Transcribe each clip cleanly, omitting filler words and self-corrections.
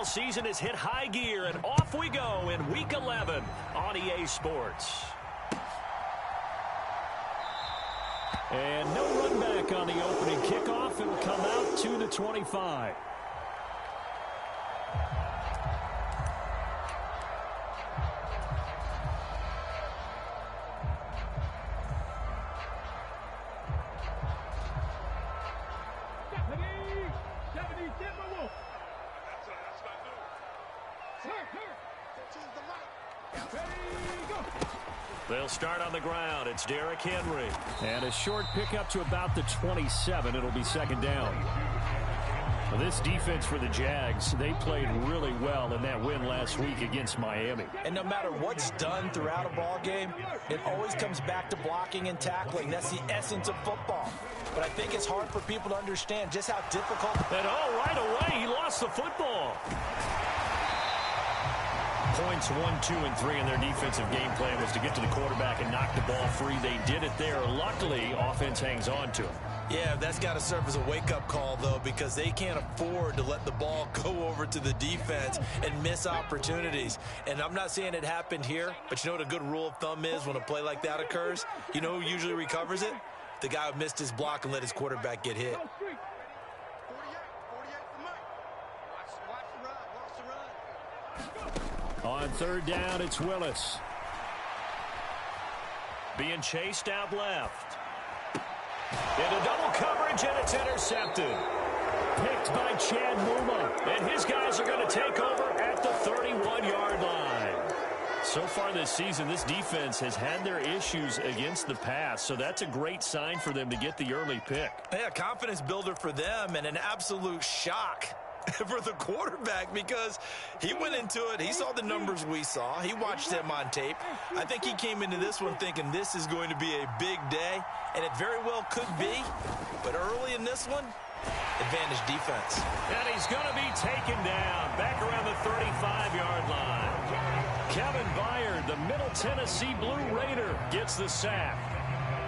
NFL season has hit high gear, and off we go in Week 11 on EA Sports. And no run back on the opening kickoff. It'll come out to the 25. They'll start on the ground. It's Derrick Henry. And a short pickup to about the 27. It'll be second down. Well, this defense for the Jags, they played really well in that win last week against Miami. And no matter what's done throughout a ball game, it always comes back to blocking and tackling. That's the essence of football. But I think it's hard for people to understand just how difficult. And right away, he lost the football. Points 1, 2, and 3 in their defensive game plan was to get to the quarterback and knock the ball free. They did it there. Luckily, offense hangs on to him. Yeah, that's got to serve as a wake-up call, though, because they can't afford to let the ball go over to the defense and miss opportunities. And I'm not saying it happened here, but you know what a good rule of thumb is when a play like that occurs? You know who usually recovers it? The guy who missed his block and let his quarterback get hit. On third down, it's Willis. Being chased out left. Into double coverage, and it's intercepted. Picked by Chad Muma. And his guys are going to take over at the 31-yard line. So far this season, this defense has had their issues against the pass, so that's a great sign for them to get the early pick. Yeah, confidence builder for them and an absolute shock for the quarterback because he went into it. He saw the numbers we saw. He watched them on tape. I think he came into this one thinking this is going to be a big day, and it very well could be. But early in this one, advantage defense. And he's going to be taken down back around the 35-yard line. Kevin Byard, the Middle Tennessee Blue Raider, gets the sack.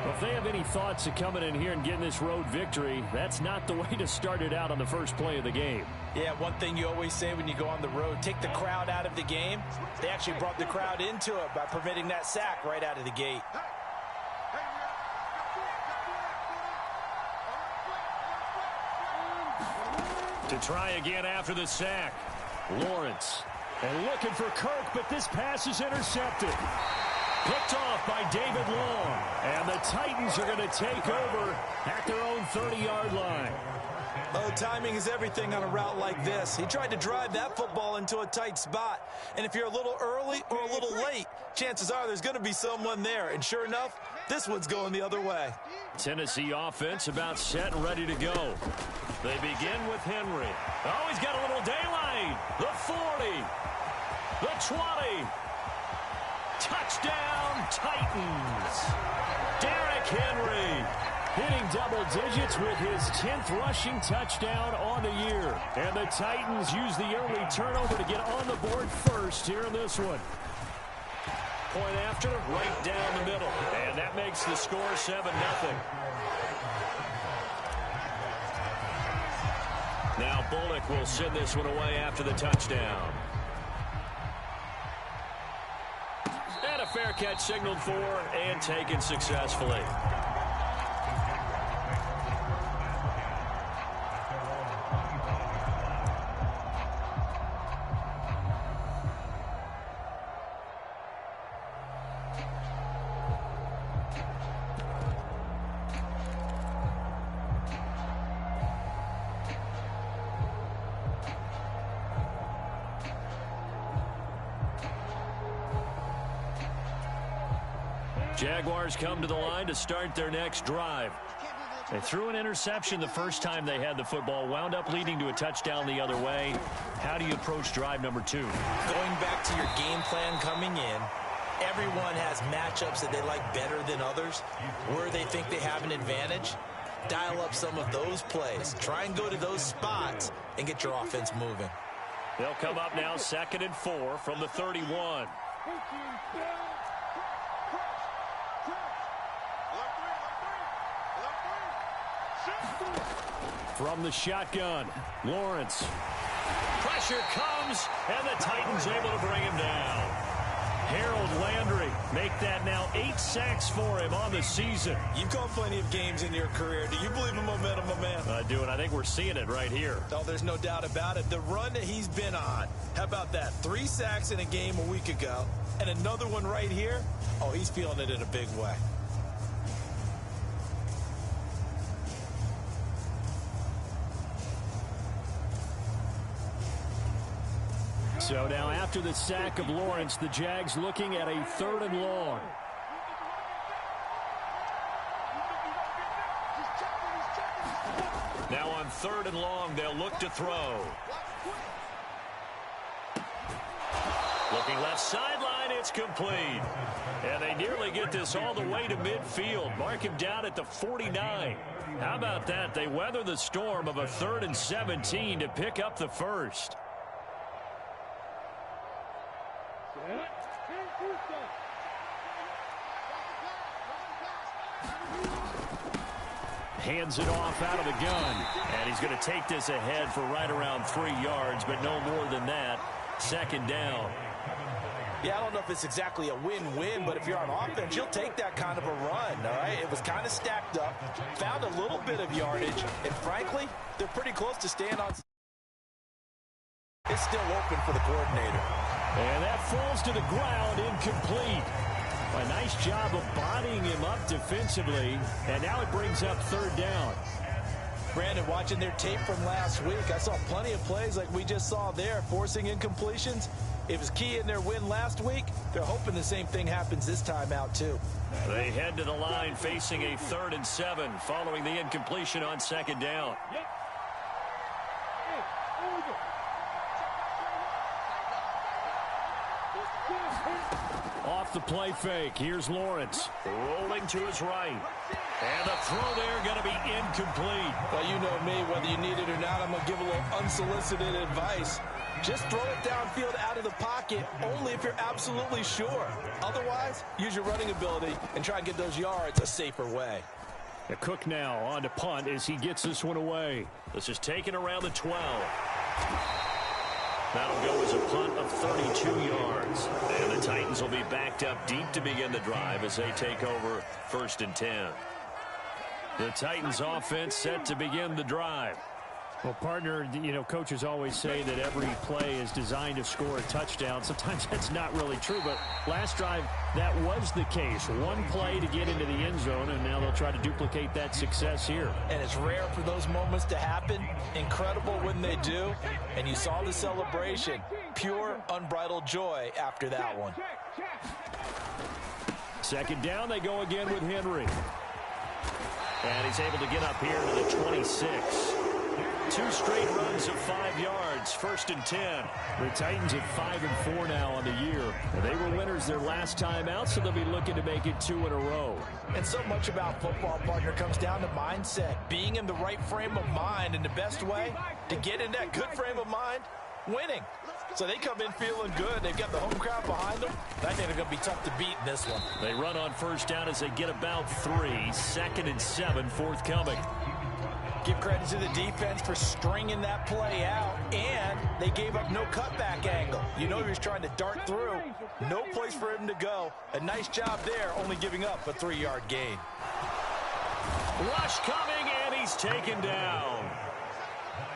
Well, if they have any thoughts of coming in here and getting this road victory, that's not the way to start it out on the first play of the game. Yeah, one thing you always say when you go on the road, take the crowd out of the game. They actually brought the crowd into it by permitting that sack right out of the gate. To try again after the sack, Lawrence. And looking for Kirk, but this pass is intercepted. Picked off by David Long. And the Titans are going to take over at their own 30-yard line. Oh, timing is everything on a route like this. He tried to drive that football into a tight spot. And if you're a little early or a little late, chances are there's going to be someone there. And sure enough, this one's going the other way. Tennessee offense about set and ready to go. They begin with Henry. Oh, he's got a little daylight. The 40. The 20. Touchdown, Titans. Derrick Henry hitting double digits with his 10th rushing touchdown on the year. And the Titans use the early turnover to get on the board first here in this one. Point after, right down the middle. And that makes the score 7-0. Now Bullock will send this one away after the touchdown. And a fair catch signaled for and taken successfully. Jaguars come to the line to start their next drive. They threw an interception the first time they had the football, wound up leading to a touchdown the other way. How do you approach drive number 2? Going back to your game plan coming in, everyone has matchups that they like better than others, where they think they have an advantage. Dial up some of those plays. Try and go to those spots and get your offense moving. They'll come up now 2nd and 4 from the 31. From the shotgun, Lawrence. Pressure comes, and the Titans able to bring him down. Harold Landry make that now 8 sacks for him on the season. You've called plenty of games in your career. Do you believe in momentum, my man? I do, and I think we're seeing it right here. Oh, there's no doubt about it. The run that he's been on. How about that? 3 sacks in a game a week ago, and another one right here. Oh, he's feeling it in a big way. So now after the sack of Lawrence, the Jags looking at a 3rd and long. Now on 3rd and long, they'll look to throw. Looking left sideline, it's complete. And they nearly get this all the way to midfield. Mark him down at the 49. How about that? They weather the storm of a 3rd and 17 to pick up the first. Hands it off out of the gun. And he's going to take this ahead for right around 3 yards, but no more than that. 2nd down. Yeah, I don't know if it's exactly a win-win, but if you're on offense, you'll take that kind of a run, all right? It was kind of stacked up, found a little bit of yardage, and frankly, they're pretty close to staying on. It's still open for the coordinator. And that falls to the ground, incomplete. A nice job of bodying him up defensively, and now it brings up 3rd down. Brandon, watching their tape from last week, I saw plenty of plays like we just saw there, forcing incompletions. It was key in their win last week. They're hoping the same thing happens this time out, too. They head to the line facing a 3rd and 7 following the incompletion on 2nd down. Off the play fake. Here's Lawrence. Rolling to his right. And the throw there going to be incomplete. Well, you know me. Whether you need it or not, I'm going to give a little unsolicited advice. Just throw it downfield out of the pocket only if you're absolutely sure. Otherwise, use your running ability and try and get those yards a safer way. The Cook now on to punt as he gets this one away. This is taken around the 12. That'll go as a punt of 32 yards. And the Titans will be backed up deep to begin the drive as they take over 1st and 10. The Titans offense set to begin the drive. Well, partner, you know, coaches always say that every play is designed to score a touchdown. Sometimes that's not really true, but last drive, that was the case. One play to get into the end zone, and now they'll try to duplicate that success here. And it's rare for those moments to happen. Incredible when they do. And you saw the celebration. Pure, unbridled joy after that one. 2nd down, they go again with Henry. And he's able to get up here to the 26. 2 straight runs of 5 yards. 1st and 10. The Titans at 5 and 4 now on the year. They were winners their last time out, so they'll be looking to make it 2 in a row. And so much about football, partner, comes down to mindset. Being in the right frame of mind, and the best way to get in that good frame of mind, winning. So they come in feeling good. They've got the home crowd behind them. I think they're going to be tough to beat in this one. They run on 1st down as they get about 3. 2nd and 7 forthcoming. Give credit to the defense for stringing that play out, and they gave up no cutback angle. You know he was trying to dart through. No place for him to go. A nice job there, only giving up a 3-yard gain. Rush coming, and he's taken down.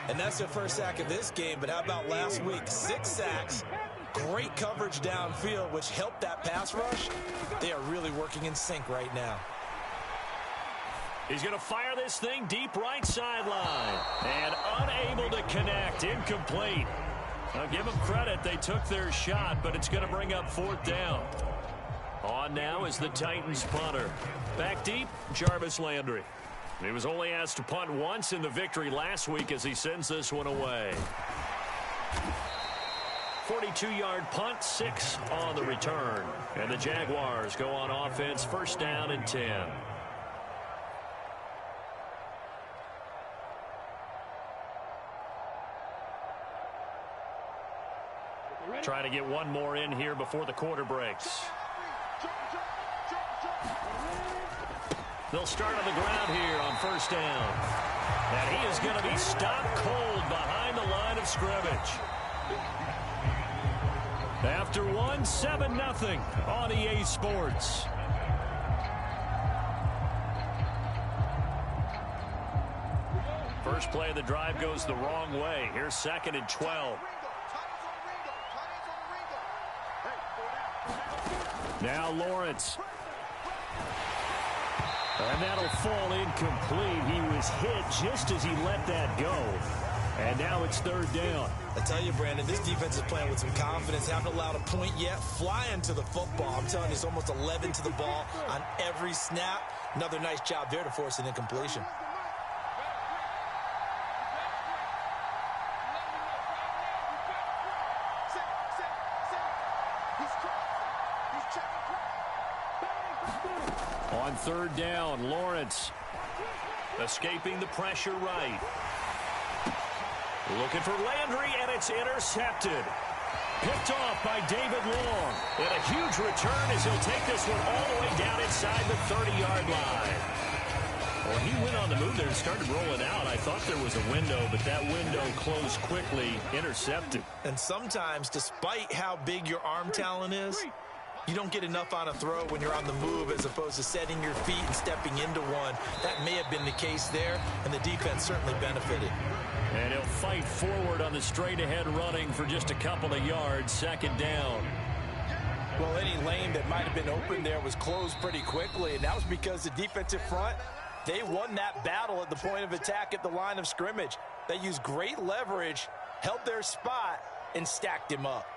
And that's their first sack of this game, but how about last week? 6 sacks, great coverage downfield, which helped that pass rush. They are really working in sync right now. He's going to fire this thing deep right sideline. And unable to connect. Incomplete. I'll give them credit. They took their shot, but it's going to bring up 4th down. On now is the Titans punter. Back deep, Jarvis Landry. He was only asked to punt once in the victory last week as he sends this one away. 42-yard punt, 6 on the return. And the Jaguars go on offense, 1st down and 10. Trying to get one more in here before the quarter breaks. They'll start on the ground here on first down. And he is going to be stopped cold behind the line of scrimmage. After one, 7-0 on EA Sports. First play of the drive goes the wrong way. Here's 2nd and 12. Now Lawrence. And that'll fall incomplete. He was hit just as he let that go. And now it's 3rd down. I tell you, Brandon, this defense is playing with some confidence. Haven't allowed a point yet. Flying to the football. I'm telling you, it's almost 11 to the ball on every snap. Another nice job there to force an incompletion. On 3rd down, Lawrence escaping the pressure right. Looking for Landry, and it's intercepted. Picked off by David Long. And a huge return as he'll take this one all the way down inside the 30-yard line. Well, he went on the move there and started rolling out. I thought there was a window, but that window closed quickly. Intercepted. And sometimes, despite how big your arm talent is, you don't get enough on a throw when you're on the move as opposed to setting your feet and stepping into one. That may have been the case there, and the defense certainly benefited. And he'll fight forward on the straight-ahead running for just a couple of yards. 2nd down. Well, any lane that might have been open there was closed pretty quickly, and that was because the defensive front, they won that battle at the point of attack at the line of scrimmage. They used great leverage, held their spot, and stacked him up.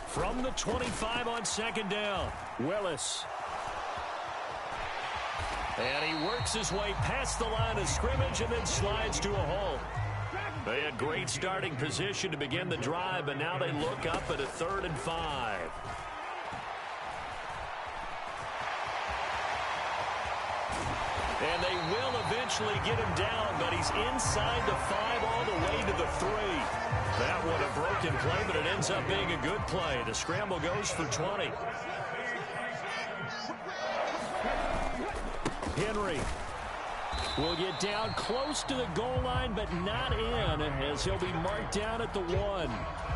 From the 25 on 2nd down, Willis. And he works his way past the line of scrimmage and then slides to a halt. They had great starting position to begin the drive, but now they look up at a 3rd and 5. And they will eventually get him down, but he's inside the 5 all the way to the 3. That one a broken play, but it ends up being a good play. The scramble goes for 20. Henry will get down close to the goal line, but not in, as he'll be marked down at the 1.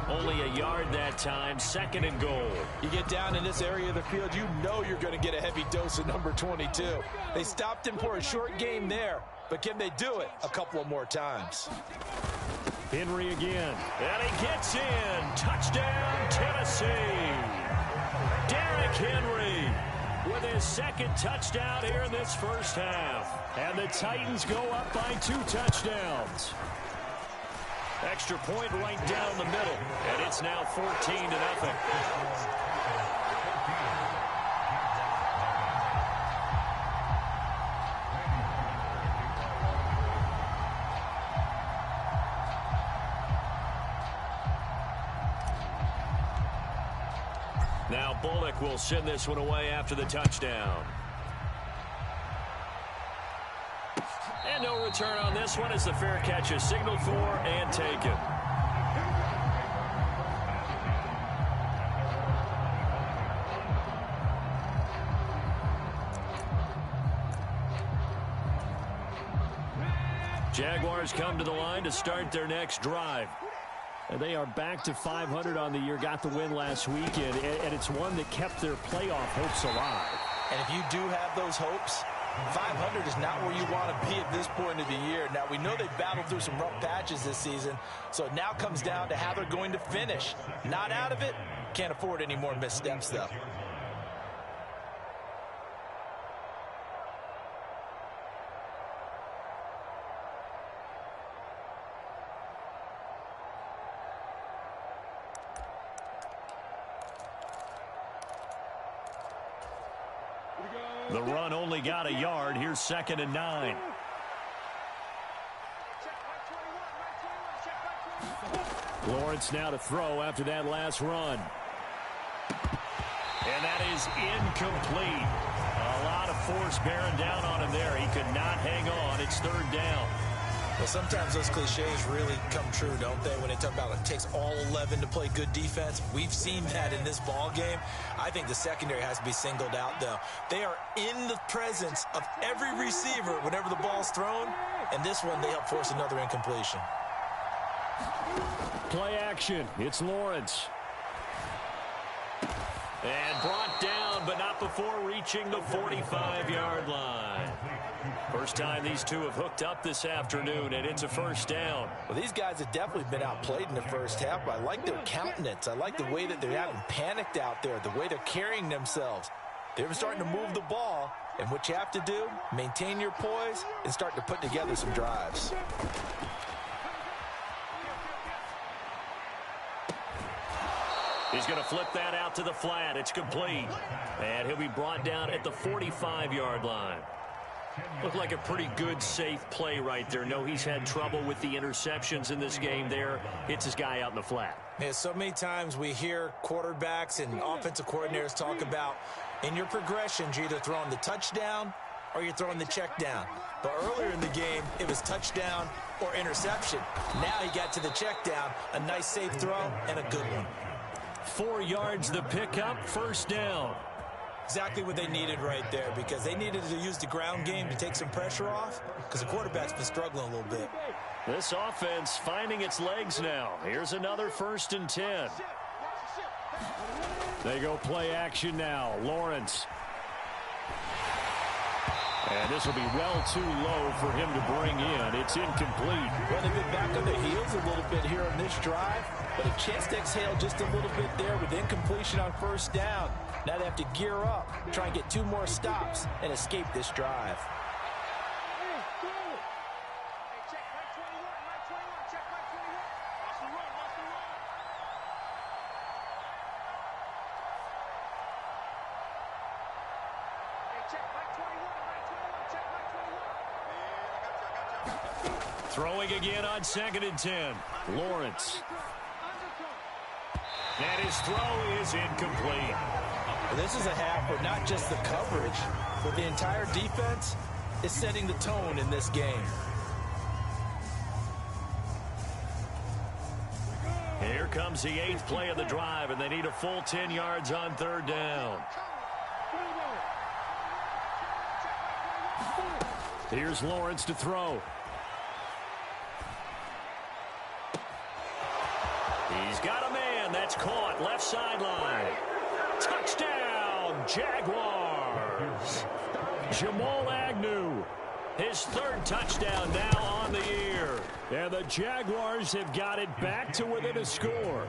Only a yard that time, 2nd and goal. You get down in this area of the field, you know you're going to get a heavy dose of number 22. They stopped him for a short game there, but can they do it a couple of more times? Henry again. And he gets in. Touchdown, Tennessee. Derrick Henry with his 2nd touchdown here in this first half. And the Titans go up by 2 touchdowns. Extra point right down the middle. And it's now 14-0. Now Bullock will send this one away after the touchdown. And no return on this one as the fair catch is signaled for and taken. Jaguars come to the line to start their next drive. And they are back to 500 on the year, got the win last weekend, and it's one that kept their playoff hopes alive. And if you do have those hopes, 500 is not where you want to be at this point of the year. Now, we know they've battled through some rough patches this season, so it now comes down to how they're going to finish. Not out of it, can't afford any more missteps, though. The run only got a yard. Here's 2nd and 9. Lawrence now to throw after that last run. And that is incomplete. A lot of force bearing down on him there. He could not hang on. It's third down. Well, sometimes those cliches really come true, don't they? When they talk about it takes all 11 to play good defense. We've seen that in this ball game. I think the secondary has to be singled out, though. They are in the presence of every receiver whenever the ball's thrown. And this one, they help force another incompletion. Play action. It's Lawrence. And brought down, but not before reaching the 45-yard line. First time these two have hooked up this afternoon, and it's a first down. Well, these guys have definitely been outplayed in the first half, but I like their countenance. I like the way that they're having panicked out there, the way they're carrying themselves. They're starting to move the ball, and what you have to do, maintain your poise and start to put together some drives. He's going to flip that out to the flat. It's complete. And he'll be brought down at the 45-yard line. Looked like a pretty good, safe play right there. No, he's had trouble with the interceptions in this game there. Hits his guy out in the flat. Yeah, so many times we hear quarterbacks and offensive coordinators talk about in your progressions, you're either throwing the touchdown or you're throwing the check down. But earlier in the game, it was touchdown or interception. Now he got to the check down, a nice safe throw and a good one. 4 yards the pickup, first down. Exactly what they needed right there, because they needed to use the ground game to take some pressure off, because the quarterback's been struggling a little bit. This offense finding its legs now. Here's another 1st and 10. They go play action now. Lawrence. And this will be well too low for him to bring in. It's incomplete. Well, they've been back on their heels a little bit here on this drive, but a chance to exhale just a little bit there with incompletion on first down. Now they have to gear up, try and get 2 more stops, and escape this drive. Throwing again on 2nd and 10. Lawrence. And his throw is incomplete. This is a half where not just the coverage, but the entire defense is setting the tone in this game. Here comes the 8th play of the drive, and they need a full 10 yards on 3rd down. Here's Lawrence to throw. He's got a man. That's caught. Left sideline. Touchdown, Jaguars. Jamal Agnew, his 3rd touchdown now on the year. And the Jaguars have got it back to within a score.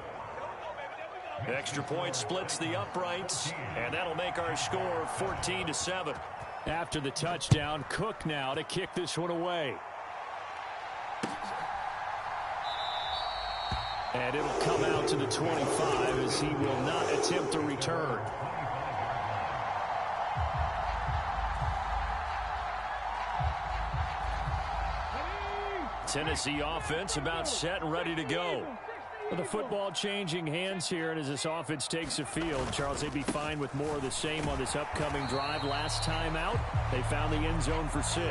Extra point splits the uprights, and that'll make our score 14-7. After the touchdown, Cook now to kick this one away. And it'll come out to the 25 as he will not attempt a return. Tennessee offense about set and ready to go. Well, the football changing hands here, and as this offense takes the field, Charles, they'd be fine with more of the same on this upcoming drive. Last time out, they found the end zone for 6.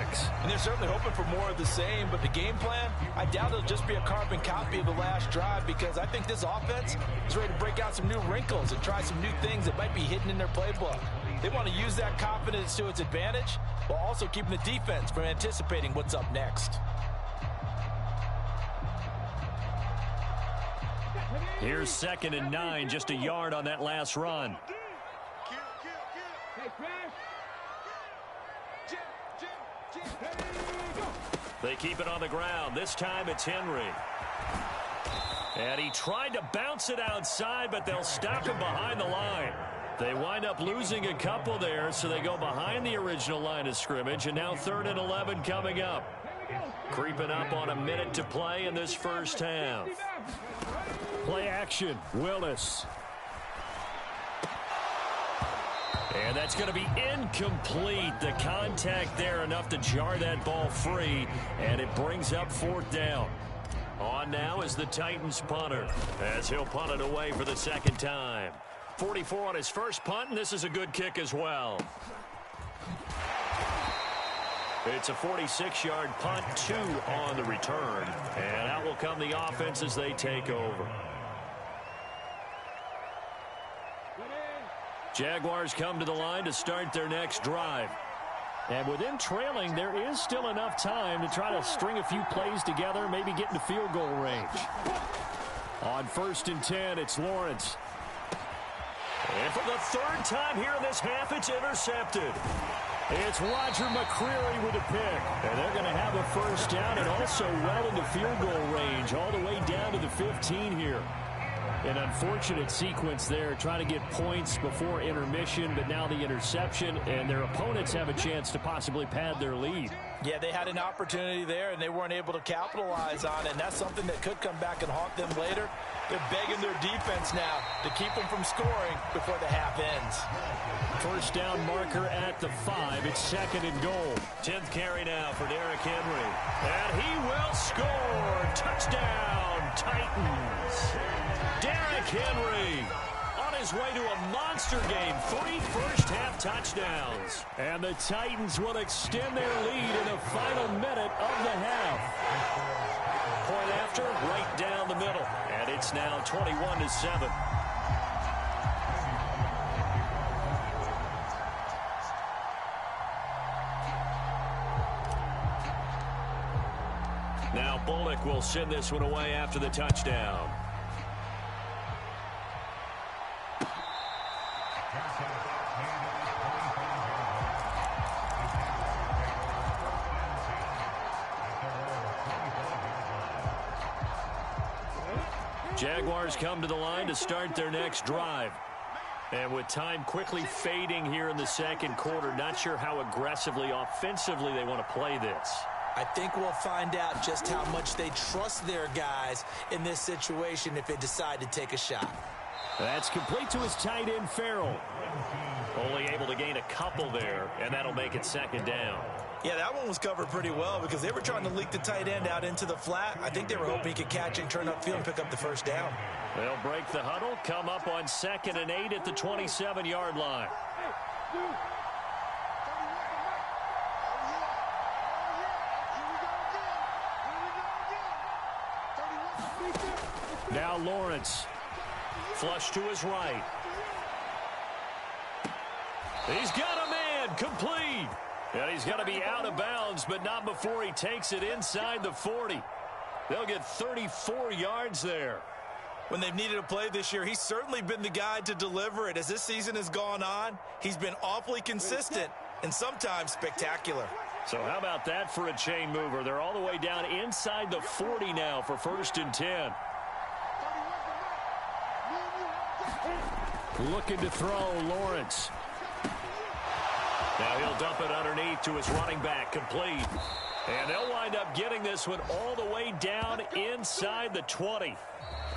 And they're certainly hoping for more of the same, but the game plan, I doubt it'll just be a carbon copy of the last drive, because I think this offense is ready to break out some new wrinkles and try some new things that might be hidden in their playbook. They want to use that confidence to its advantage, while also keeping the defense from anticipating what's up next. Here's 2nd and 9, just a yard on that last run. They keep it on the ground. This time it's Henry. And he tried to bounce it outside, but they'll stop him behind the line. They wind up losing a couple there, so they go behind the original line of scrimmage, and now 3rd and 11 coming up. Creeping up on a minute to play in this first half. Play action, Willis. And that's going to be incomplete. The contact there enough to jar that ball free, and it brings up 4th down. On now is the Titans punter, as he'll punt it away for the second time. 44 on his first punt, and this is a good kick as well. It's a 46-yard punt, 2 on the return. And out will come the offense as they take over. Jaguars come to the line to start their next drive. And with them trailing, there is still enough time to try to string a few plays together, maybe get into field goal range. On 1st and 10, it's Lawrence. And for the third time here in this half, it's intercepted. It's Roger McCreary with a pick. And they're going to have a first down and also well into field goal range, all the way down to the 15 here. An unfortunate sequence there, trying to get points before intermission, but now the interception, and their opponents have a chance to possibly pad their lead. Yeah, they had an opportunity there, and they weren't able to capitalize on it, and that's something that could come back and haunt them later. They're begging their defense now to keep them from scoring before the half ends. First down marker at the 5. It's 2nd and goal. 10th carry now for Derrick Henry. And he will score. Touchdown, Titans. Derrick Henry on his way to a monster game. 3 first-half touchdowns. And the Titans will extend their lead in the final minute of the half. Point after, right down the middle. And it's now 21-7. Now Bullock will send this one away after the touchdown. Jaguars come to the line to start their next drive. And with time quickly fading here in the second quarter, not sure how aggressively, offensively they want to play this. I think we'll find out just how much they trust their guys in this situation if they decide to take a shot. That's complete to his tight end, Farrell. Only able to gain a couple there, and that'll make it 2nd down. Yeah, that one was covered pretty well because they were trying to leak the tight end out into the flat. I think they were hoping he could catch and turn upfield and pick up the first down. They'll break the huddle, come up on 2nd and 8 at the 27-yard line. Now Lawrence. Flush to his right. He's got a man, complete. And he's going to be out of bounds, but not before he takes it inside the 40. They'll get 34 yards there. When they've needed a play this year, he's certainly been the guy to deliver it. As this season has gone on, he's been awfully consistent and sometimes spectacular. So how about that for a chain mover? They're all the way down inside the 40 now for 1st and 10. Looking to throw, Lawrence. Now he'll dump it underneath to his running back, complete. And they'll wind up getting this one all the way down inside the 20.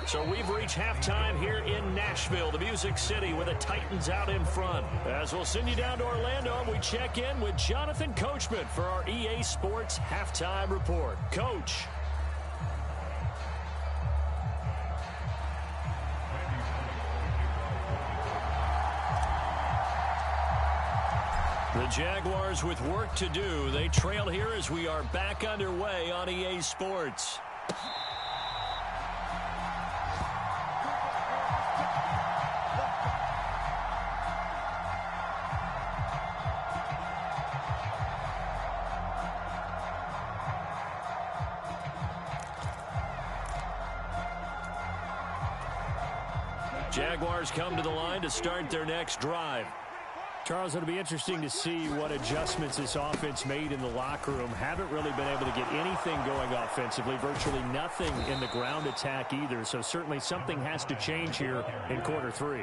So we've reached halftime here in Nashville, the Music City, with the Titans out in front. As we'll send you down to Orlando, we check in with Jonathan Coachman for our EA Sports Halftime Report. Coach. The Jaguars with work to do. They trail here as we are back underway on EA Sports. Jaguars come to the line to start their next drive. Charles, it'll be interesting to see what adjustments this offense made in the locker room. Haven't really been able to get anything going offensively, virtually nothing in the ground attack either. So certainly something has to change here in quarter 3.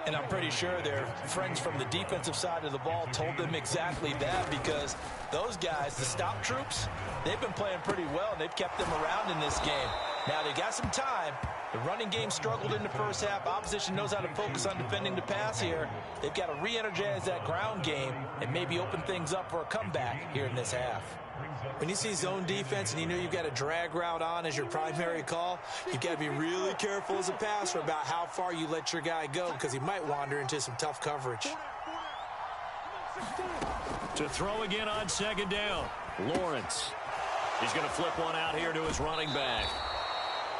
And I'm pretty sure their friends from the defensive side of the ball told them exactly that, because those guys, the stop troops, they've been playing pretty well, and they've kept them around in this game. Now, they got some time, The running game struggled in the first half. Opposition knows how to focus on defending the pass here. They've got to re-energize that ground game and maybe open things up for a comeback here in this half. When you see zone defense and you know you've got a drag route on as your primary call, you've got to be really careful as a passer about how far you let your guy go because he might wander into some tough coverage. To throw again on second down, Lawrence. He's going to flip one out here to his running back.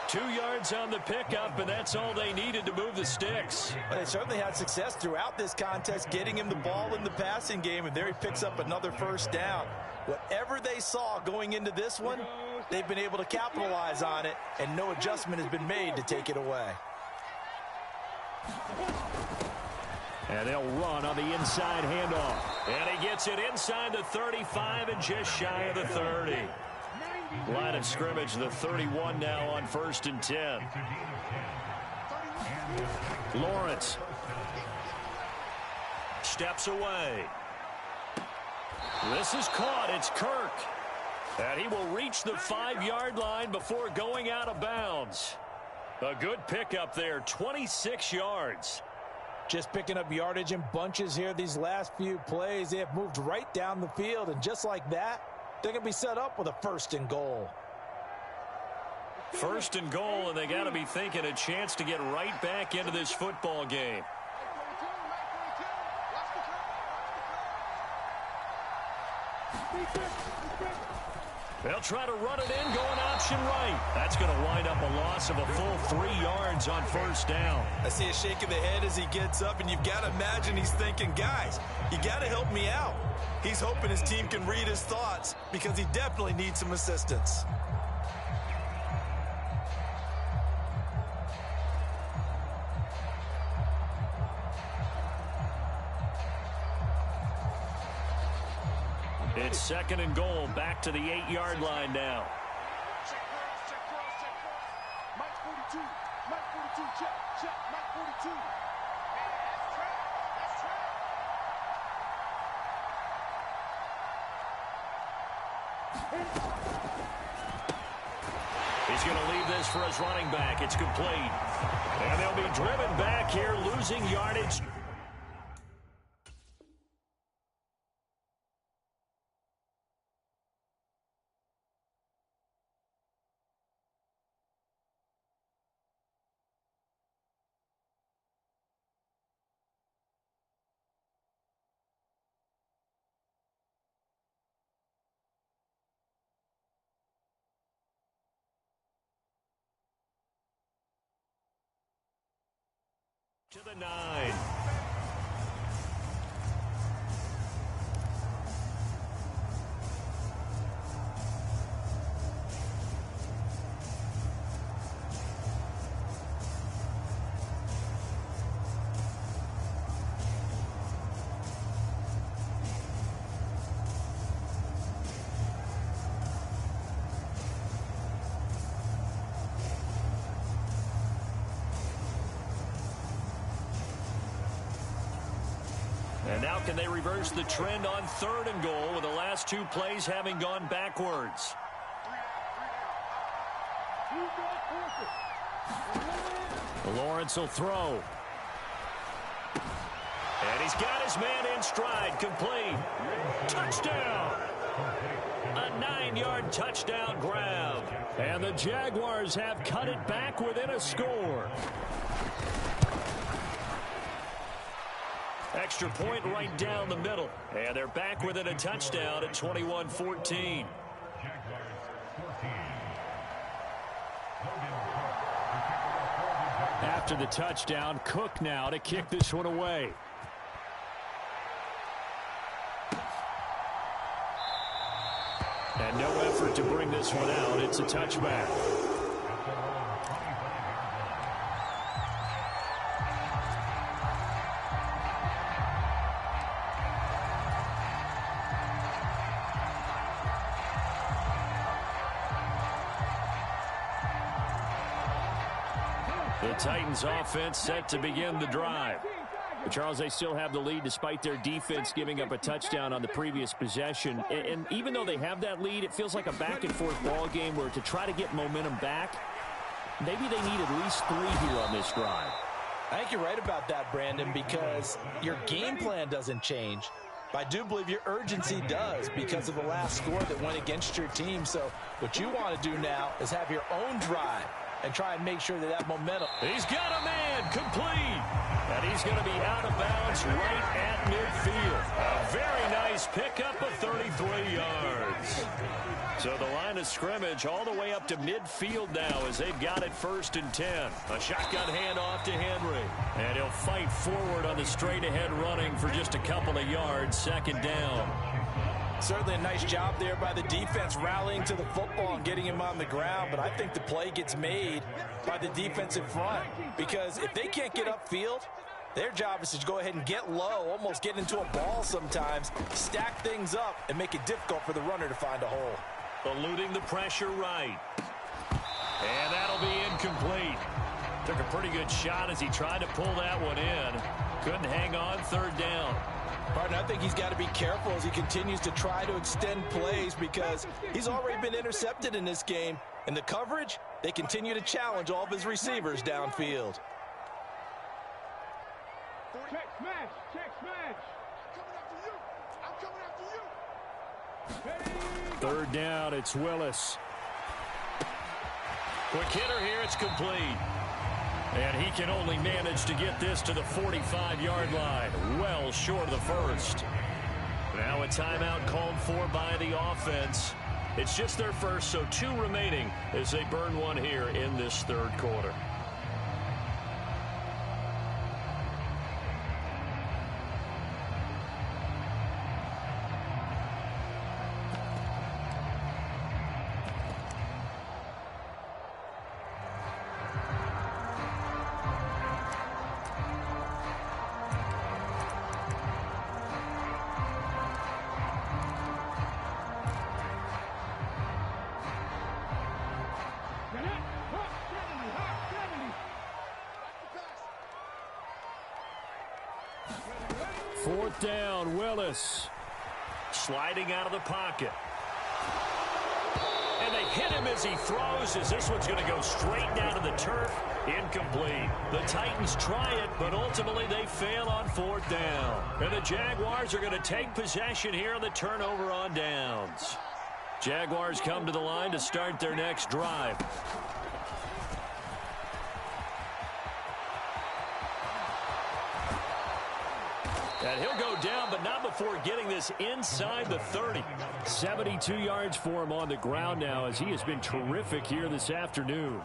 2 yards on the pickup, and that's all they needed to move the sticks. They certainly had success throughout this contest getting him the ball in the passing game, and there he picks up another first down. Whatever they saw going into this one, they've been able to capitalize on it, and no adjustment has been made to take it away. And they'll run on the inside handoff. And he gets it inside the 35 and just shy of the 30. Line of scrimmage, the 31 now on 1st and 10. Lawrence steps away. This is caught. It's Kirk. And he will reach the 5-yard line before going out of bounds. A good pickup there, 26 yards. Just picking up yardage in bunches here these last few plays. They have moved right down the field, and just like that, they're going to be set up with a 1st and goal. 1st and goal, and they got to be thinking a chance to get right back into this football game. They'll try to run it in, going option right. That's going to wind up a loss of a full 3 yards on 1st down. I see a shake of the head as he gets up, and you've got to imagine he's thinking, guys, you got to help me out. He's hoping his team can read his thoughts because he definitely needs some assistance. It's 2nd and goal, back to the 8-yard line now. Check cross. Mike 42, check, Mike 42. That's track. He's going to leave this for his running back. It's complete. And they'll be driven back here, losing yardage. To the 9. And now can they reverse the trend on 3rd and goal with the last 2 plays having gone backwards? Lawrence will throw. And he's got his man in stride, complete. Touchdown! A 9-yard touchdown grab. And the Jaguars have cut it back within a score. Extra point right down the middle. And they're back within a touchdown at 21-14. After the touchdown, Cook now to kick this one away. And no effort to bring this one out. It's a touchback. The Titans offense set to begin the drive. But Charles, they still have the lead despite their defense giving up a touchdown on the previous possession. And even though they have that lead, it feels like a back-and-forth ball game where to try to get momentum back, maybe they need at least 3 here on this drive. I think you're right about that, Brandon, because your game plan doesn't change. But I do believe your urgency does because of the last score that went against your team. So what you want to do now is have your own drive and try and make sure that that momentum. He's got a man complete. And he's going to be out of bounds right at midfield. A very nice pickup of 33 yards. So the line of scrimmage all the way up to midfield now as they've got it 1st and 10. A shotgun handoff to Henry. And he'll fight forward on the straight-ahead running for just a couple of yards, 2nd down. Certainly a nice job there by the defense rallying to the football and getting him on the ground. But I think the play gets made by the defensive front because if they can't get upfield, their job is to go ahead and get low, almost get into a ball sometimes, stack things up, and make it difficult for the runner to find a hole. Eluding the pressure right. And that'll be incomplete. Took a pretty good shot as he tried to pull that one in. Couldn't hang on, 3rd down. Partner, I think he's got to be careful as he continues to try to extend plays because he's already been intercepted in this game. And the coverage, they continue to challenge all of his receivers downfield. Check smash! Check smash! I'm coming after you! I'm coming after you! 3rd down, it's Willis. Quick hitter here, it's complete. And he can only manage to get this to the 45-yard line, well short of the 1st. Now a timeout called for by the offense. It's just their 1st, so 2 remaining as they burn one here in this 3rd quarter. Fourth down, Willis. Sliding out of the pocket. And they hit him as he throws, as this one's going to go straight down to the turf. Incomplete. The Titans try it, but ultimately they fail on 4th down. And the Jaguars are going to take possession here on the turnover on downs. Jaguars come to the line to start their next drive. And he'll go down, but not before getting this inside the 30. 72 yards for him on the ground now as he has been terrific here this afternoon.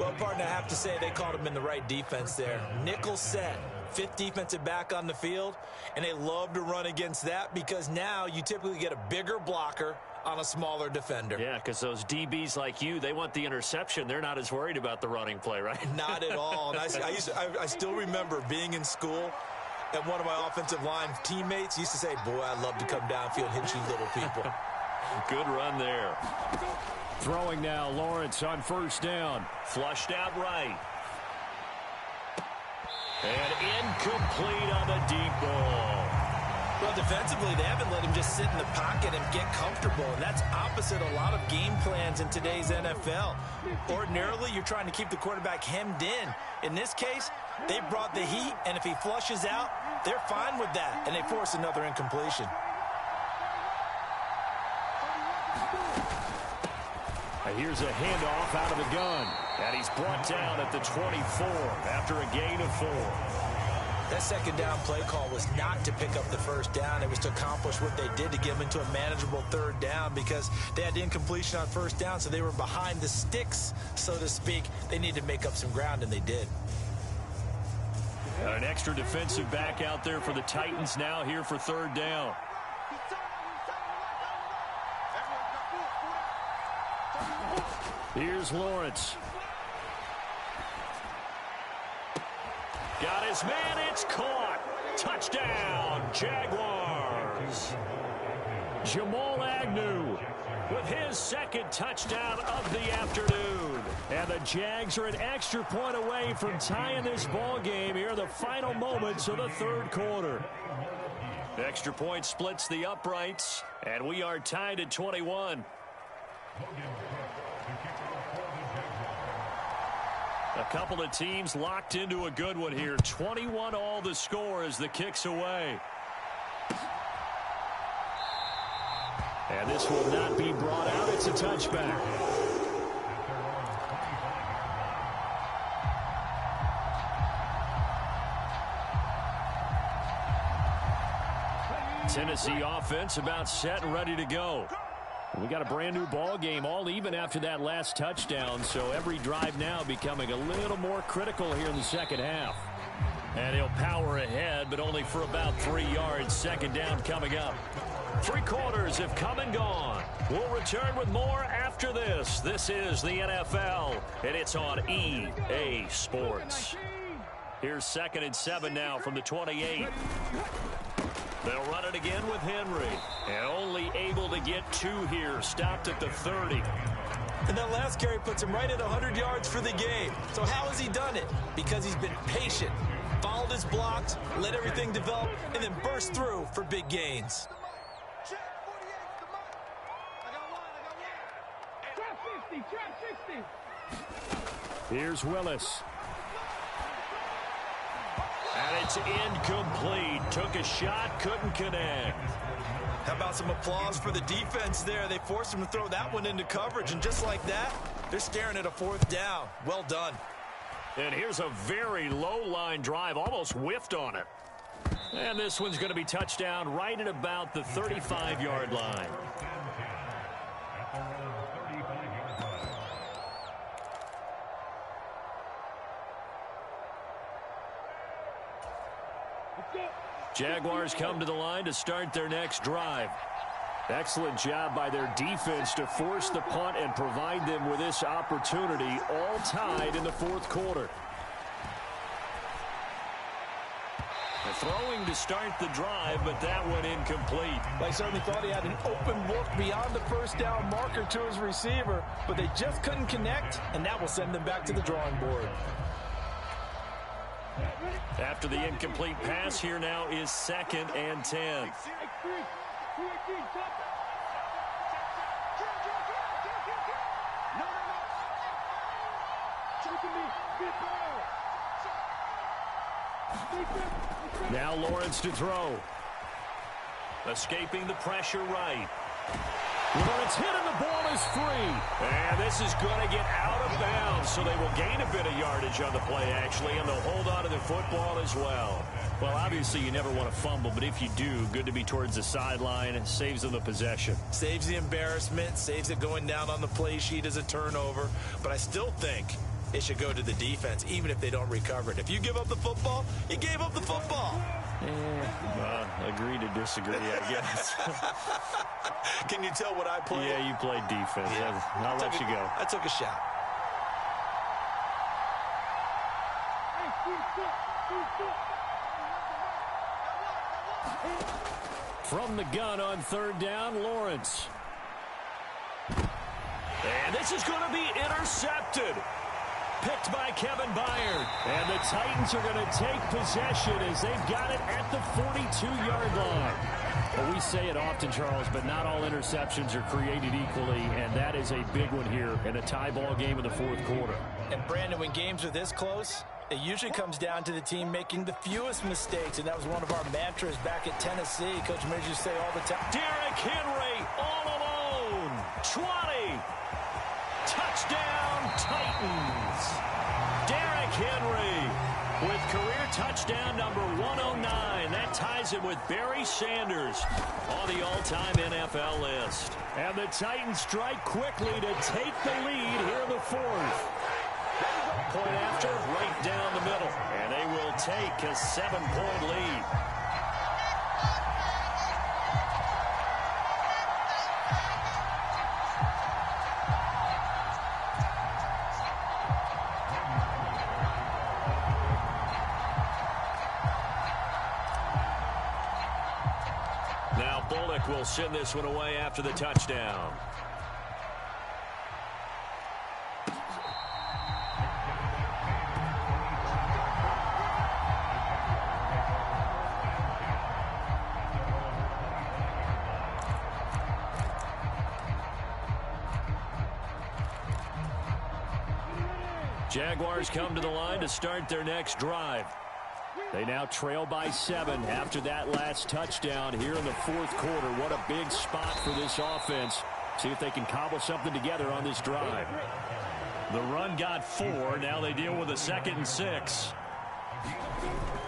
Well, partner, I have to say they called him in the right defense there. Nickel set, 5th defensive back on the field, and they love to run against that because now you typically get a bigger blocker on a smaller defender. Yeah, because those DBs like you, they want the interception. They're not as worried about the running play, right? Not at all. And I still remember being in school, and one of my offensive line teammates used to say, boy, I'd love to come downfield and hit you little people. Good run there. Throwing now, Lawrence on 1st down. Flushed out right. And incomplete on the deep ball. Well, defensively, they haven't let him just sit in the pocket and get comfortable, and that's opposite a lot of game plans in today's NFL. Ordinarily, you're trying to keep the quarterback hemmed in. In this case, they brought the heat, and if he flushes out, they're fine with that, and they force another incompletion. Here's a handoff out of the gun, and he's brought down at the 24 after a gain of 4. That 2nd down play call was not to pick up the 1st down. It was to accomplish what they did to get them into a manageable 3rd down because they had the incompletion on 1st down, so they were behind the sticks, so to speak. They needed to make up some ground, and they did. An extra defensive back out there for the Titans now here for 3rd down. Here's Lawrence. Got his man, it's caught. Touchdown, Jaguars. Jamal Agnew with his 2nd touchdown of the afternoon. And the Jags are an extra point away from tying this ball game here in the final moments of the 3rd quarter. Extra point splits the uprights, and we are tied at 21. A couple of teams locked into a good one here. 21 all the score as the kick's away. And this will not be brought out. It's a touchback. Tennessee offense about set and ready to go. We got a brand new ball game, all even after that last touchdown, so every drive now becoming a little more critical here in the second half. And he'll power ahead, but only for about 3 yards. Second down coming up. 3 quarters have come and gone. We'll return with more after this. This is the NFL, and it's on EA Sports. Here's 2nd and 7 now from the 28. They'll run it again with Henry. And only able to get 2 here. Stopped at the 30. And that last carry puts him right at 100 yards for the game. So how has he done it? Because he's been patient, followed his blocks, let everything develop, and then burst through for big gains. Here's Willis. And it's incomplete. Took a shot, couldn't connect. How about some applause for the defense there? They forced him to throw that one into coverage, and just like that, they're staring at a 4th down. Well done. And here's a very low-line drive, almost whiffed on it. And this one's going to be touchdown right at about the 35-yard line. Jaguars come to the line to start their next drive. Excellent job by their defense to force the punt and provide them with this opportunity, all tied in the 4th quarter. They're throwing to start the drive, but that one incomplete. I certainly thought he had an open look beyond the 1st down marker to his receiver, but they just couldn't connect, and that will send them back to the drawing board. After the incomplete pass, here now is 2nd and 10. Now Lawrence to throw. Escaping the pressure right. Lawrence hit and the ball is free. And this is going to get out of bounds, so they will gain a bit of yardage on the play, actually, and they'll hold on to the football as well. Well, obviously, you never want to fumble, but if you do, good to be towards the sideline. It saves them the possession. Saves the embarrassment, saves it going down on the play sheet as a turnover. But I still think it should go to the defense, even if they don't recover it. If you give up the football, you gave up the football. Agree to disagree, I guess. Can you tell what I played? Yeah, you played defense. Yeah. I'll let you go. I took a shot. From the gun on 3rd down, Lawrence. And this is going to be intercepted. Picked by Kevin Byard. And the Titans are going to take possession as they've got it at the 42-yard line. Well, we say it often, Charles, but not all interceptions are created equally, and that is a big one here in a tie ball game in the 4th quarter. And, Brandon, when games are this close, it usually comes down to the team making the fewest mistakes, and that was one of our mantras back at Tennessee. Coach Mears used to say all the time. Derrick Henry all alone. 20. Touchdown, Titans. Derrick Henry with career touchdown number 109. That ties him with Barry Sanders on the all-time NFL list. And the Titans strike quickly to take the lead here in the 4th. Point after, right down the middle. And they will take a 7-point lead. Will send this one away after the touchdown. Jaguars come to the line to start their next drive. They now trail by 7 after that last touchdown here in the fourth quarter. What a big spot for this offense. See if they can cobble something together on this drive. The run got 4. Now they deal with a 2nd and 6.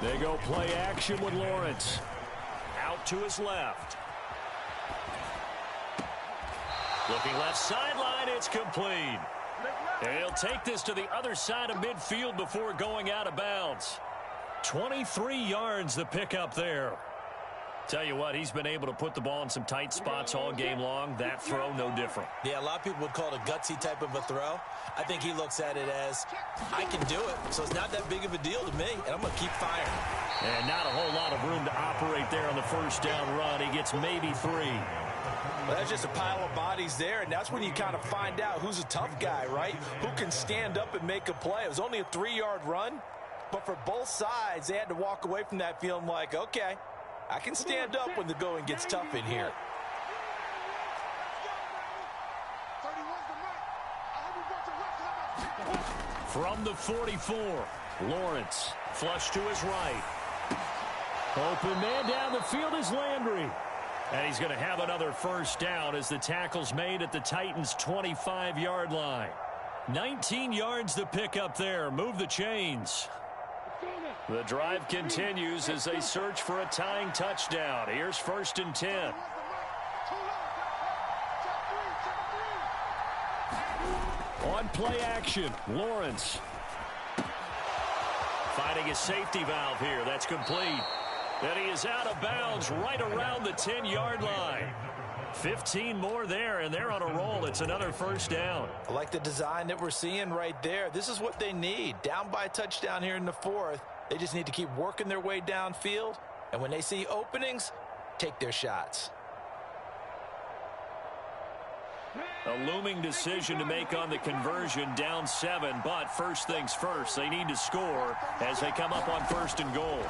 They go play action with Lawrence. Out to his left. Looking left sideline, it's complete. And he'll take this to the other side of midfield before going out of bounds. 23 yards the pickup there. Tell you what, he's been able to put the ball in some tight spots all game long. That throw, no different. Yeah, a lot of people would call it a gutsy type of a throw. I think he looks at it as, I can do it, so it's not that big of a deal to me, and I'm going to keep firing. And not a whole lot of room to operate there on the first down run. He gets maybe 3. Well, that's just a pile of bodies there, and that's when you kind of find out who's a tough guy, right? Who can stand up and make a play. It was only a 3-yard run, but for both sides, they had to walk away from that feeling like, okay, I can stand up when the going gets tough in here. From the 44, Lawrence, flush to his right. Open man down the field is Landry. And he's going to have another first down as the tackle's made at the Titans' 25-yard line. 19 yards to pick up there. Move the chains. The drive continues as they search for a tying touchdown. Here's 1st and 10. On play action, Lawrence. Finding a safety valve here. That's complete. And he is out of bounds right around the 10-yard line. 15 more there, and they're on a roll. It's another first down. I like the design that we're seeing right there. This is what they need. Down by a touchdown here in the 4th. They just need to keep working their way downfield. And when they see openings, take their shots. A looming decision to make on the conversion, down 7. But first things first, they need to score as they come up on 1st and goal.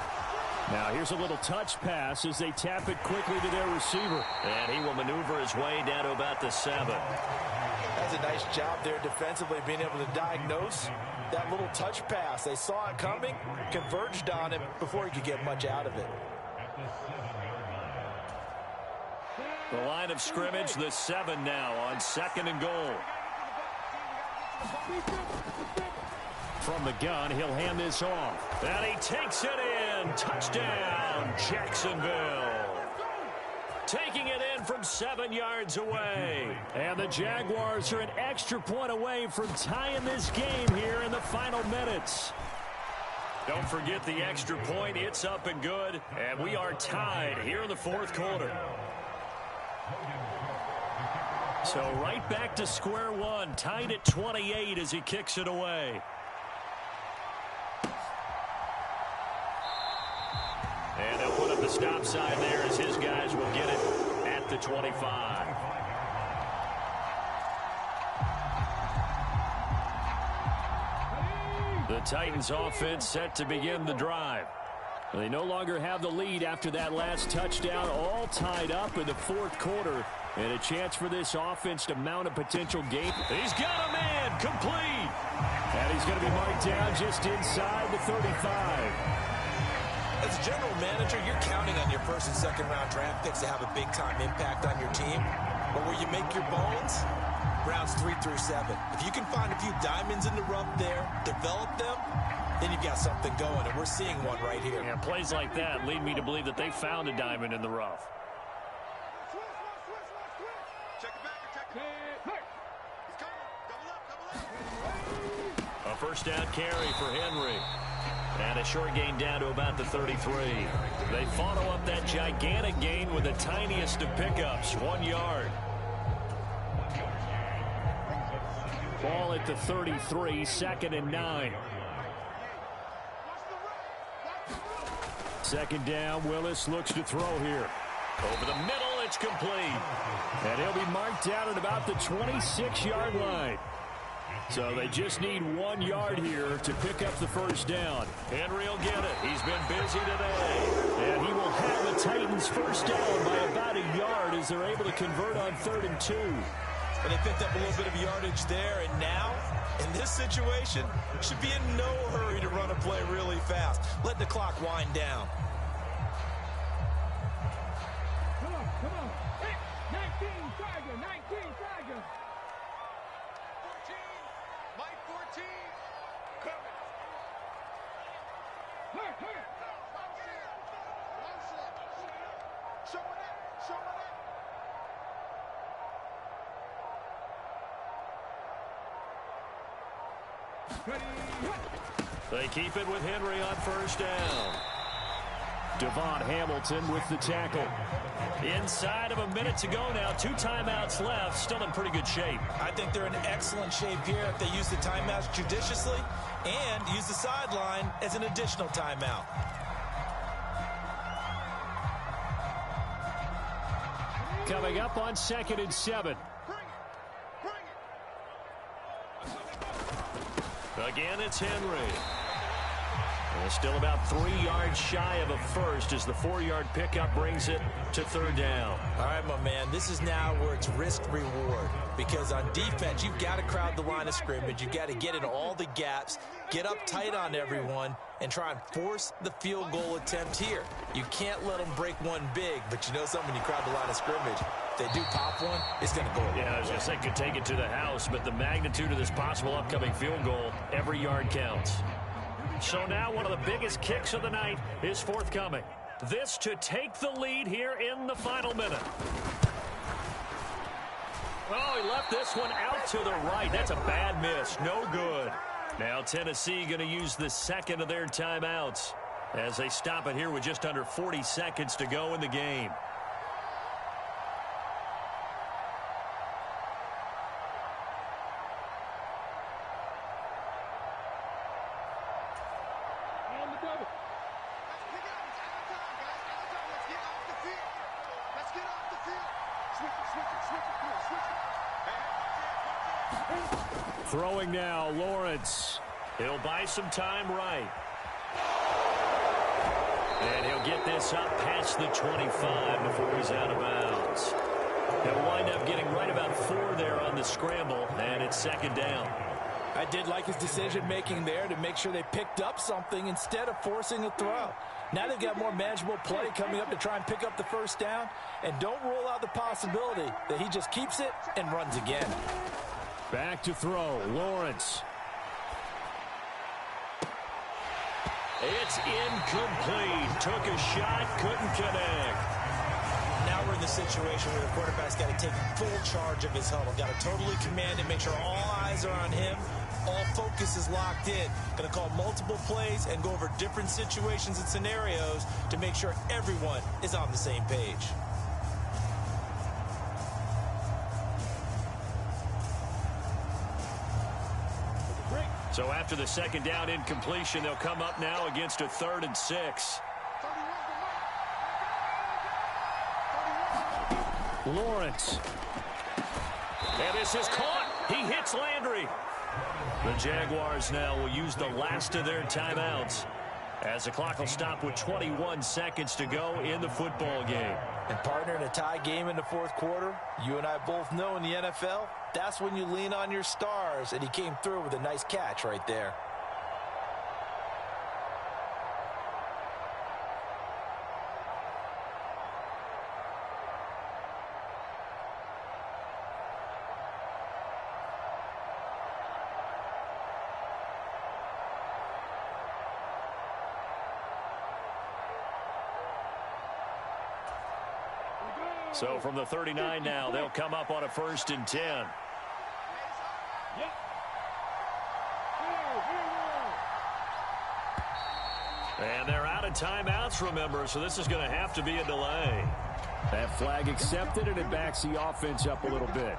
Now here's a little touch pass as they tap it quickly to their receiver. And he will maneuver his way down to about the 7. That's a nice job there defensively, being able to diagnose that little touch pass. They saw it coming, converged on him before he could get much out of it. The line of scrimmage, the 7 now on 2nd and goal. From the gun, he'll hand this off. And he takes it in. Touchdown, Jacksonville. Taking it in from 7 yards away. And the Jaguars are an extra point away from tying this game here in the final minutes. Don't forget the extra point. It's up and good. And we are tied here in the 4th quarter. So right back to square one. Tied at 28 as he kicks it away. And they'll put up the stop sign there as his guys will get it at the 25. The Titans offense set to begin the drive. They no longer have the lead after that last touchdown, all tied up in the 4th quarter. And a chance for this offense to mount a potential game. He's got a man, complete. And he's going to be marked down just inside the 35. As a general manager, you're counting on your 1st and 2nd round draft picks to have a big-time impact on your team. But where you make your bones, rounds 3 through 7. If you can find a few diamonds in the rough there, develop them, then you've got something going, and we're seeing one right here. Yeah, plays like that lead me to believe that they found a diamond in the rough. A first down carry for Henry. And a short gain down to about the 33. They follow up that gigantic gain with the tiniest of pickups, 1 yard. Ball at the 33, 2nd and 9. 2nd down, Willis looks to throw here. Over the middle, it's complete. And he'll be marked down at about the 26-yard line. So they just need 1 yard here to pick up the first down. Henry will get it. He's been busy today. And he will have the Titans first down by about a yard as they're able to convert on 3rd and 2. And they picked up a little bit of yardage there. And now, in this situation, should be in no hurry to run a play really fast. Let the clock wind down. Come on. Hey, 19, Tiger, 19, Tiger. 14, Mike 14. Coming. Hurry. Showing up. Ready. They keep it with Henry on first down. Devon Hamilton with the tackle. Inside of a minute to go now. 2 timeouts left. Still in pretty good shape. I think they're in excellent shape here if they use the timeouts judiciously and use the sideline as an additional timeout. Coming up on 2nd and 7. Again, it's Henry. And still about 3 yards shy of a first as the 4-yard pickup brings it to 3rd down. All right, my man, this is now where it's risk-reward. Because on defense, you've got to crowd the line of scrimmage. You've got to get in all the gaps, get up tight on everyone, and try and force the field goal attempt here. You can't let them break one big, but you know something, when you crowd the line of scrimmage, if they do pop one, it's going to go away. Yeah, I was going to say, could take it to the house, but the magnitude of this possible upcoming field goal, every yard counts. So now one of the biggest kicks of the night is forthcoming. This to take the lead here in the final minute. Oh, he left this one out to the right. That's a bad miss. No good. Now Tennessee going to use the second of their timeouts as they stop it here with just under 40 seconds to go in the game. Throwing now, Lawrence. He'll buy some time right. And he'll get this up past the 25 before he's out of bounds. He'll wind up getting right about 4 there on the scramble, and it's 2nd down. I did like his decision-making there to make sure they picked up something instead of forcing a throw. Now they've got more manageable play coming up to try and pick up the 1st down, and don't rule out the possibility that he just keeps it and runs again. Back to throw, Lawrence. It's incomplete. Took a shot, couldn't connect. Now we're in the situation where the quarterback's got to take full charge of his huddle. Got to totally command it, make sure all eyes are on him. All focus is locked in. Going to call multiple plays and go over different situations and scenarios to make sure everyone is on the same page. So after the 2nd down incompletion, they'll come up now against a 3rd and 6. Lawrence. And this is caught. He hits Landry. The Jaguars now will use the last of their timeouts as the clock will stop with 21 seconds to go in the football game. And partner, in a tie game in the 4th quarter, you and I both know in the NFL, that's when you lean on your stars, and he came through with a nice catch right there. So from the 39 now, they'll come up on a 1st and 10. And they're out of timeouts, remember, so this is going to have to be a delay. That flag accepted, and it backs the offense up a little bit.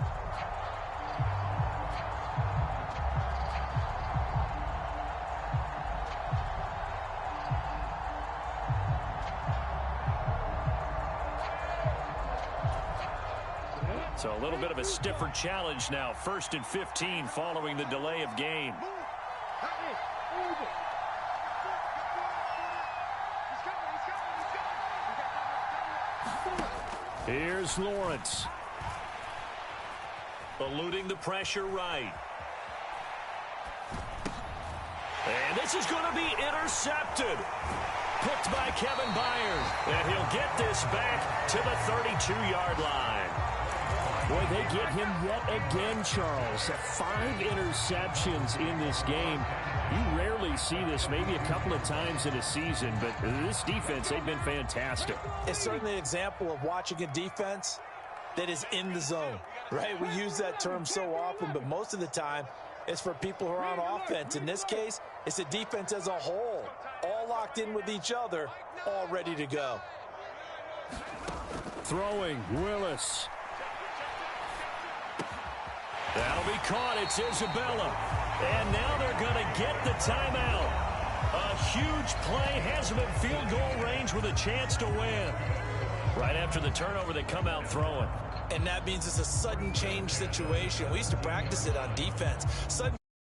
So a little bit of a stiffer challenge now. 1st and 15 following the delay of game. Here's Lawrence. Eluding the pressure right. And this is going to be intercepted. Picked by Kevin Byard. And he'll get this back to the 32-yard line. Boy, they get him yet again, Charles. 5 interceptions in this game. You rarely see this, maybe a couple of times in a season, but this defense, they've been fantastic. It's certainly an example of watching a defense that is in the zone, right? We use that term so often, but most of the time, it's for people who are on offense. In this case, it's a defense as a whole, all locked in with each other, all ready to go. Throwing, Willis. That'll be caught. It's Isabella. And now they're going to get the timeout. A huge play has them in field goal range with a chance to win. Right after the turnover, they come out throwing. And that means it's a sudden change situation. We used to practice it on defense. Sudden